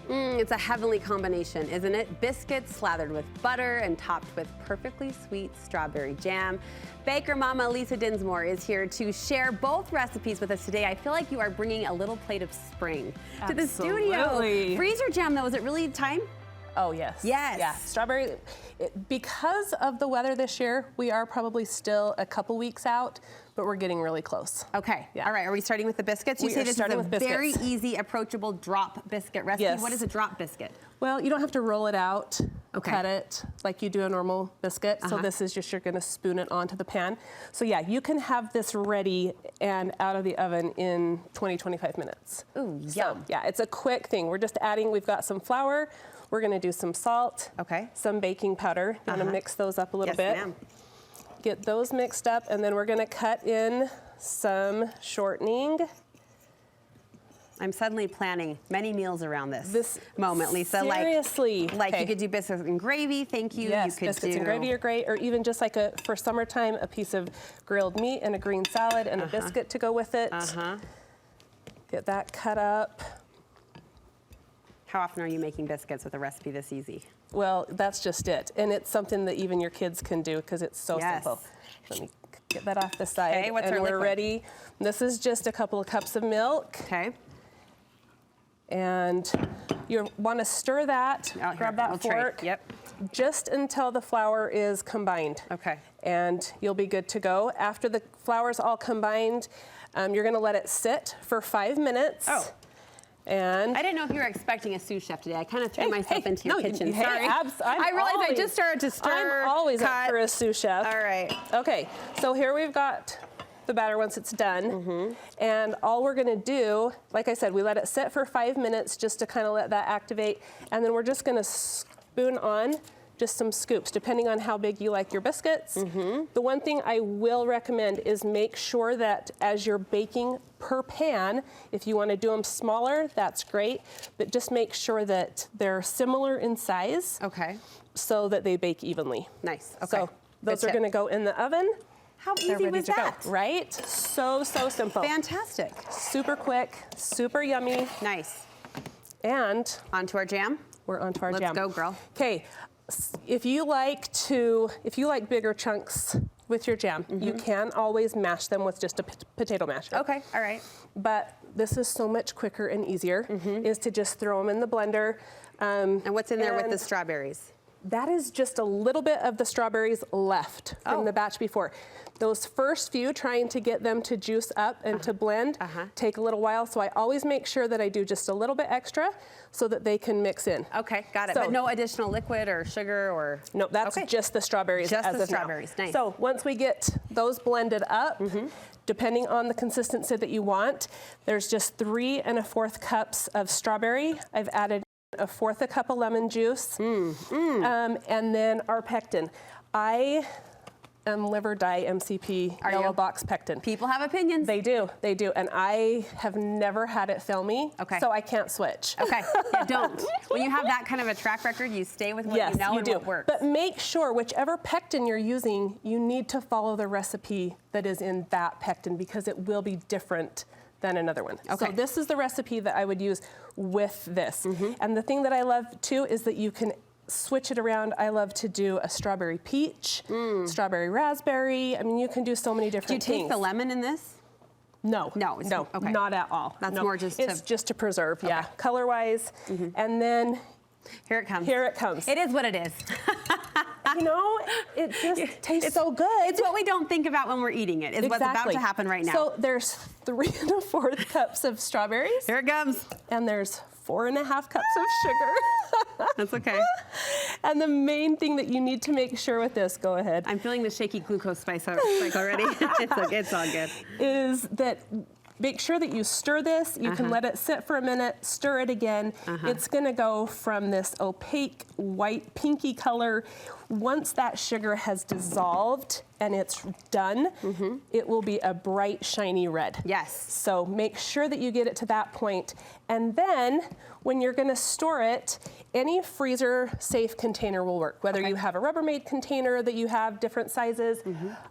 It's a heavenly combination, isn't it? Biscuits slathered with butter and topped with perfectly sweet strawberry jam. Baker Mama Lisa Dinsmore is here to share both recipes with us today. I feel like you are bringing a little plate of spring to the studio. Freezer jam, though, is it really time? Oh, yes. Yes. Yeah, strawberry. Because of the weather this year, we are probably still a couple weeks out, but we're getting really close. Okay. Yeah. All right. Are we starting with the biscuits? You say this is a very easy, approachable drop biscuit recipe. Yes. What is a drop biscuit? Well, you don't have to roll it out, cut it like you do a normal biscuit. So this is just, you're gonna spoon it onto the pan. So yeah, you can have this ready and out of the oven in 20-25 minutes. Ooh, yum. So yeah, it's a quick thing. We're just adding, we've got some flour, we're gonna do some salt, some baking powder. You wanna mix those up a little bit. Get those mixed up, and then we're gonna cut in some shortening. I'm suddenly planning many meals around this moment, Lisa. Seriously. Like you could do biscuits and gravy, thank you. Yes, you could biscuits and gravy are great, or even just like for summertime, a piece of grilled meat and a green salad and a biscuit to go with it. Get that cut up. How often are you making biscuits with a recipe this easy? Well, that's just it. And it's something that even your kids can do because it's so simple. Let me get that off the side. Okay, what's our liquid? Ready. This is just a couple of cups of milk. Okay. And you want to stir that, grab that fork, just until the flour is combined. Okay. And you'll be good to go. After the flour's all combined, you're gonna let it sit for 5 minutes. Oh. And I didn't know if you were expecting a sous chef today. I kind of threw myself into your kitchen. Sorry. I realized I just started to stir. I'm always up for a sous chef. All right. Okay, so here we've got the batter once it's done. And all we're gonna do, like I said, we let it sit for 5 minutes just to kind of let that activate. And then we're just gonna spoon on just some scoops, depending on how big you like your biscuits. The one thing I will recommend is make sure that as you're baking per pan, if you want to do them smaller, that's great, but just make sure that they're similar in size. So that they bake evenly. Nice. So those are going to go in the oven. How easy was that? Right? So simple. Fantastic. Super quick, super yummy. Nice. And onto our jam. We're onto our jam. Let's go, girl. Okay. If you like bigger chunks with your jam, you can always mash them with just a potato masher. Okay, all right. But this is so much quicker and easier, is to just throw them in the blender. And what's in there with the strawberries? That is just a little bit of the strawberries left from the batch before. Those first few, trying to get them to juice up and to blend, take a little while. So I always make sure that I do just a little bit extra so that they can mix in. Okay, got it. So, but no additional liquid or sugar or? No, that's just the strawberries. Just the strawberries, nice. So once we get those blended up, depending on the consistency that you want, there's just 3 1/4 cups of strawberry. I've added 1/4 cup of lemon juice, and then our pectin. I am liver dye MCP yellow box pectin. People have opinions. They do, and I have never had it fail me, so I can't switch. Okay, yeah, don't. When you have that kind of a track record, you stay with what you know and what works. But make sure whichever pectin you're using, you need to follow the recipe that is in that pectin because it will be different than another one. So this is the recipe that I would use with this. And the thing that I love too is that you can switch it around. I love to do a strawberry peach, strawberry raspberry. I mean, you can do so many different things. Do you take the lemon in this? No, not at all. That's more just it's just to preserve, color-wise. And then here it comes. Here it comes. It is what it is. You know, it just tastes so good. It's what we don't think about when we're eating it. It's what's about to happen right now. So there's 3 1/4 cups of strawberries. Here it comes. And there's 4 1/2 cups of sugar. That's okay. And the main thing that you need to make sure with this, go ahead. I'm feeling the shaky glucose spike already. It's all good. Is that make sure that you stir this. You can let it sit for a minute, stir it again. It's gonna go from this opaque, white, pinky color. Once that sugar has dissolved and it's done, it will be a bright, shiny red. Yes. So make sure that you get it to that point. And then when you're gonna store it, any freezer safe container will work. Whether you have a Rubbermaid container that you have different sizes,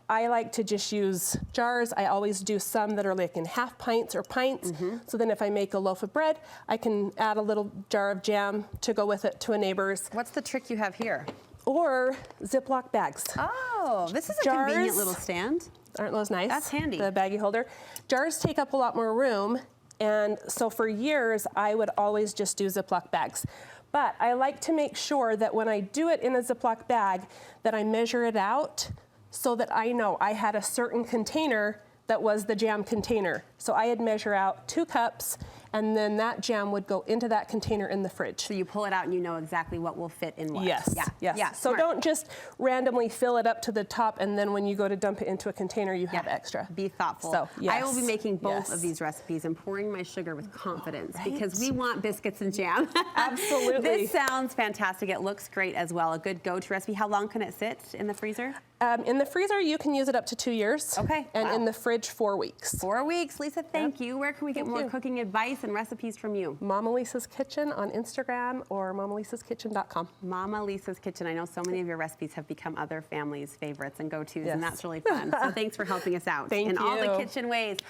I like to just use jars. I always do some that are like in half pints or pints. So then if I make a loaf of bread, I can add a little jar of jam to go with it to a neighbor's. What's the trick you have here? Or Ziploc bags. Oh, this is a Jars. convenient little stand. Aren't those nice? That's handy. The baggie holder. Jars take up a lot more room, and so for years I would always just do Ziploc bags. But I like to make sure that when I do it in a Ziploc bag that I measure it out so that I know I had a certain container that was the jam container. So I'd measure out 2 cups, and then that jam would go into that container in the fridge. So you pull it out and you know exactly what will fit in what. Yes, Yeah. yes. Yeah, So smart. don't just randomly fill it up to the top, and then when you go to dump it into a container, you have extra. Be thoughtful. So, I will be yes, making both yes. of these recipes and pouring my sugar with confidence Right? because we want biscuits and jam. Absolutely. This sounds fantastic. It looks great as well. A good go-to recipe. How long can it sit in the freezer? In the freezer, you can use it up to 2 years. Okay, And wow. in the fridge, 4 weeks. 4 weeks. Lisa, thank you. Where can we get Thank more you. cooking advice and recipes from you? Mama Lisa's Kitchen on Instagram or mamalisa'skitchen.com. Mama Lisa's Kitchen. I know so many of your recipes have become other families' favorites and go-tos, Yes. and that's really fun. So thanks for helping us out Thank in all the you. kitchen ways.